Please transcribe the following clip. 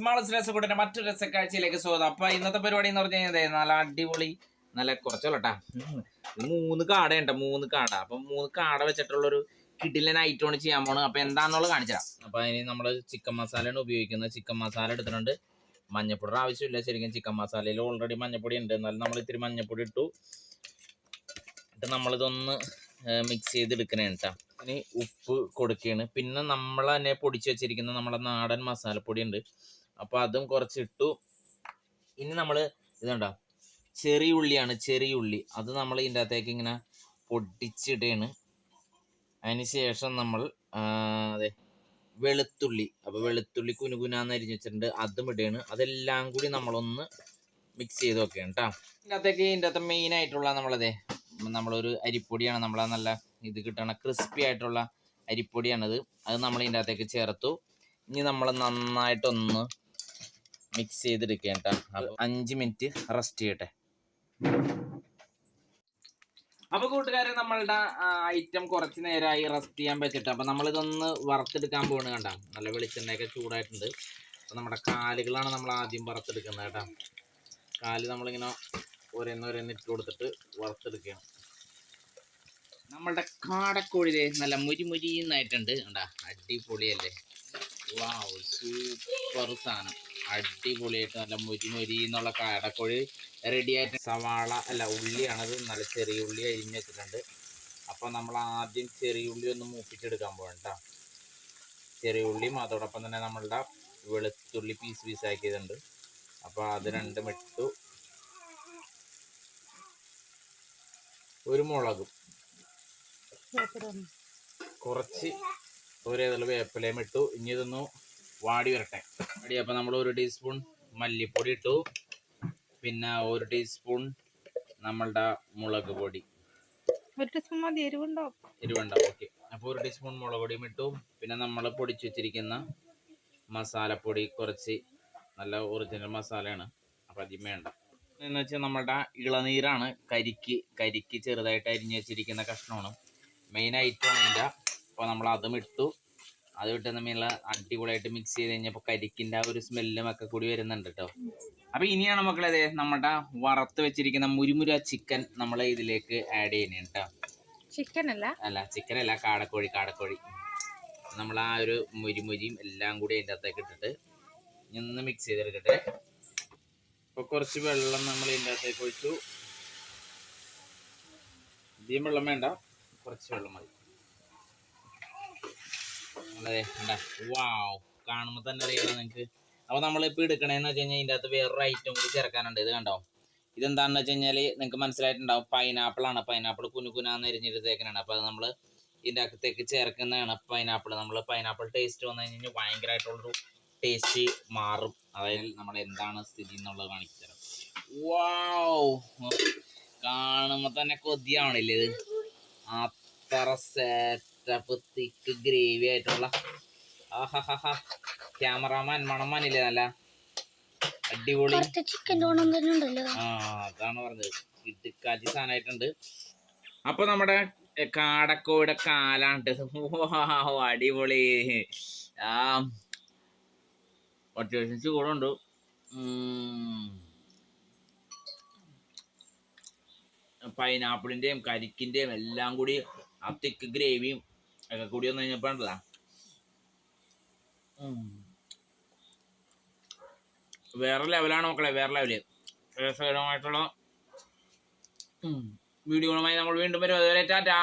മാളസ് രസക്കൂട്ടിന്റെ മറ്റൊരു രസക്കാഴ്ചയിലേക്ക് സ്വാഗതം. അപ്പൊ ഇന്നത്തെ പരിപാടി എന്ന് പറഞ്ഞു കഴിഞ്ഞാൽ നല്ല അടിപൊളി നല്ല കുറച്ചോളട്ടാ 3 കാടയുണ്ട് 3 കാട. അപ്പൊ 3 കാട വെച്ചിട്ടുള്ളൊരു കിടിലൻ ഐറ്റമാണ് ചെയ്യാൻ പോണ്. അപ്പൊ എന്താണെന്നുള്ളത് കാണിച്ചാ. അപ്പൊ അതിന് നമ്മള് ചിക്കൻ മസാലയാണ് ഉപയോഗിക്കുന്നത്. ചിക്കൻ മസാല എടുത്തിട്ടുണ്ട്. മഞ്ഞപ്പൊടി ആവശ്യമില്ല. ശരിക്കും ചിക്കൻ മസാലയിൽ ഓൾറെഡി മഞ്ഞപ്പൊടി ഉണ്ട്. എന്നാലും നമ്മൾ ഇത്തിരി മഞ്ഞപ്പൊടി ഇട്ടു. എന്നിട്ട് നമ്മളിതൊന്ന് മിക്സ് ചെയ്തെടുക്കണേ കേട്ടോ. ഇനി ഉപ്പ് കൊടുക്കുകയാണ്. പിന്നെ നമ്മൾ തന്നെ പൊടിച്ച് വെച്ചിരിക്കുന്ന നമ്മളെ നാടൻ മസാലപ്പൊടി ഉണ്ട്. അപ്പോൾ അതും കുറച്ചിട്ടു. ഇനി നമ്മൾ ഇതുണ്ടോ ചെറിയ ഉള്ളിയാണ്, ചെറിയ ഉള്ളി അത് നമ്മൾ ഇതിൻ്റെ അകത്തേക്ക് ഇങ്ങനെ പൊടിച്ചിടുകയാണ്. അതിന് ശേഷം നമ്മൾ അതെ വെളുത്തുള്ളി, അപ്പോൾ വെളുത്തുള്ളി കുനുകുനാന്ന് അരിഞ്ഞ് വെച്ചിട്ടുണ്ട്, അതും ഇടുകയാണ്. അതെല്ലാം കൂടി നമ്മളൊന്ന് മിക്സ് ചെയ്ത് വെക്കുകയാണ് കേട്ടോ. ഇതിൻ്റെ അകത്ത് മെയിനായിട്ടുള്ള നമ്മളൊരു അരിപ്പൊടിയാണ്. നമ്മളെ നല്ല ഇത് കിട്ടണ ക്രിസ്പി ആയിട്ടുള്ള അരിപ്പൊടിയാണത്. അത് നമ്മൾ ഇതിൻ്റെ അകത്തേക്ക് ചേർത്തു. ഇനി നമ്മൾ നന്നായിട്ടൊന്ന് മിക്സ് ചെയ്തെടുക്കുക കേട്ടോ. 5 മിനിറ്റ് റെസ്റ്റ് ചെയ്യട്ടെ. അപ്പൊ കൂട്ടുകാരെ, നമ്മളുടെ ഐറ്റം കുറച്ച് നേരമായി റെസ്റ്റ് ചെയ്യാൻ വെച്ചിട്ട് അപ്പൊ നമ്മളിതൊന്ന് വറുത്തെടുക്കാൻ പോകണം. കണ്ട നല്ല വെളിച്ചെണ്ണയൊക്കെ ചൂടായിട്ടുണ്ട്. അപ്പൊ നമ്മുടെ കാലുകളാണ് നമ്മൾ ആദ്യം വറുത്തെടുക്കുന്നത് കേട്ടോ. കാല് നമ്മളിങ്ങനെ ഓരോന്നോരോന്ന് ഇട്ട് കൊടുത്തിട്ട് വറുത്തെടുക്കുകയാണ്. നമ്മളുടെ കാടക്കോഴി നല്ല മുരിമുരിന്നായിട്ടുണ്ട്. കണ്ടാ അടിപൊളിയല്ലേ? വാവ്, സൂപ്പർ സാധനം. അടിപൊളിയായിട്ട് നല്ല മുരിമുരി എന്നുള്ള കാടക്കോഴി റെഡി ആയിട്ട്. സവാള അല്ല ഉള്ളിയാണത്, നല്ല ചെറിയ ഉള്ളി അരിഞ്ഞ് വെച്ചിട്ടുണ്ട്. അപ്പോൾ നമ്മൾ ആദ്യം ചെറിയ ഉള്ളി ഒന്ന് മൂപ്പിച്ചെടുക്കാൻ പോകണം കേട്ടോ. ചെറിയ ഉള്ളിയും അതോടൊപ്പം തന്നെ നമ്മളുടെ വെളുത്തുള്ളി പീസ് ആക്കിയതുണ്ട്. അപ്പോൾ അത് രണ്ടും ഇട്ടു. ഒരു മുളകും കുറച്ച് ഒരേതുള്ള വേപ്പിലയും ഇട്ടു. ഇനി ഇതൊന്ന് വാടി വരട്ടെ. അപ്പോൾ നമ്മൾ 1 ടീസ്പൂൺ മല്ലിപ്പൊടി ഇട്ടു. പിന്നെ 1 ടീസ്പൂൺ നമ്മളുടെ മുളക് പൊടി. 1 ടീസ്പൂൺ മതി, എരിവുണ്ടാവും. ഓക്കെ. അപ്പോൾ 1 ടീസ്പൂൺ മുളക് പൊടിയും ഇട്ടു. പിന്നെ നമ്മൾ പൊടിച്ചു വെച്ചിരിക്കുന്ന മസാലപ്പൊടി കുറച്ച്, നല്ല ഒറിജിനൽ മസാലയാണ്. അപ്പം അതിന് വേണ്ട എന്ന് വെച്ചാൽ നമ്മളുടെ ഇളനീരാണ്. കരിക്ക് ചെറുതായിട്ട് അരിഞ്ഞ് വെച്ചിരിക്കുന്ന കഷ്ണമാണ് മെയിൻ ഐറ്റമാണ് ഇതിൻ്റെ. അപ്പോൾ നമ്മൾ അതും ഇട്ടു. അത് വിട്ട് നമ്മൾ അടിപൊളിയായിട്ട് മിക്സ് ചെയ്ത് കഴിഞ്ഞപ്പോൾ കരിക്കിൻ്റെ ആ ഒരു സ്മെല്ലും ഒക്കെ കൂടി വരുന്നുണ്ട് കേട്ടോ. അപ്പോൾ ഇനിയാണ് മക്കളെ നമ്മളുടെ വറുത്ത് വെച്ചിരിക്കുന്ന മുരിമുര ചിക്കൻ നമ്മൾ ഇതിലേക്ക് ആഡ് ചെയ്യുന്നത് കേട്ടോ. ചിക്കനല്ല, കാടക്കോഴി. നമ്മൾ ആ ഒരു മുരിമുരിയും എല്ലാം കൂടി അതിൻ്റെ അകത്തേക്ക് ഇട്ടിട്ട് ഒന്ന് മിക്സ് ചെയ്തെടുക്കട്ടെ. അപ്പോൾ കുറച്ച് വെള്ളം നമ്മൾ ഇതിൻ്റെ അകത്തേക്ക് ഒഴിച്ചു. അധികം വെള്ളം വേണ്ട, കുറച്ച് വെള്ളം മതി. അതെ വാവ്, കാണുമ്പോൾ തന്നെ അറിയാം നിങ്ങൾക്ക്. അപ്പോൾ നമ്മളിപ്പോൾ എടുക്കണേന്ന് വെച്ച് കഴിഞ്ഞാൽ ഇതിൻ്റെ അകത്ത് വേറൊരു ഐറ്റം കൂടി ചേർക്കാനുണ്ട്. ഇത് കണ്ടോ, ഇതെന്താണെന്ന് വെച്ച് കഴിഞ്ഞാൽ നിങ്ങൾക്ക് മനസ്സിലായിട്ടുണ്ടാവും. പൈനാപ്പിളാണ്. പൈനാപ്പിൾ കുനുകുനാന്ന് അരിഞ്ഞെടുത്തേക്കാനാണ്. അപ്പോൾ അത് നമ്മൾ ഇതിൻ്റെ അകത്തേക്ക് ചേർക്കുന്നതാണ്. നമ്മൾ പൈനാപ്പിൾ ടേസ്റ്റ് വന്നു കഴിഞ്ഞാൽ ഭയങ്കരമായിട്ടുള്ളൊരു ടേസ്റ്റ് മാറും. അതായത് നമ്മൾ എന്താണ് സ്ഥിതി എന്നുള്ളത് കാണിച്ചു തരാം. വാവ്, കാണുമ്പോൾ തന്നെ കൊതിയാവണില്ലേ ഇത്? അത്ര സെറ്റപ്പ് തിക്ക് ഗ്രേവി ആയിട്ടുള്ള ക്യാമറാമാൻ മണം മാനില്ലേ? നല്ല അടിപൊളി. അതാണ് പറഞ്ഞത്, ഇടുക്കാച്ചി സാധനമായിട്ടുണ്ട്. അപ്പൊ നമ്മുടെ കാടക്കോയുടെ കാലാണ്ട്. അടിപൊളി. അത്യാവശ്യം ചൂടുണ്ട്. പൈനാപ്പിളിൻ്റെയും കരിക്കിൻ്റെയും എല്ലാം കൂടി ആ തിക്ക് ഗ്രേവിയും ഒക്കെ കൂടി വന്നു കഴിഞ്ഞപ്പോൾ ഉണ്ടല്ലോ വേറെ ലെവലാണ് മക്കളെ, വേറെ ലെവല്. രസകരമായിട്ടുള്ള വീഡിയോകളുമായി നമ്മൾ വീണ്ടും വരും. അതുവരെ ടാറ്റാ.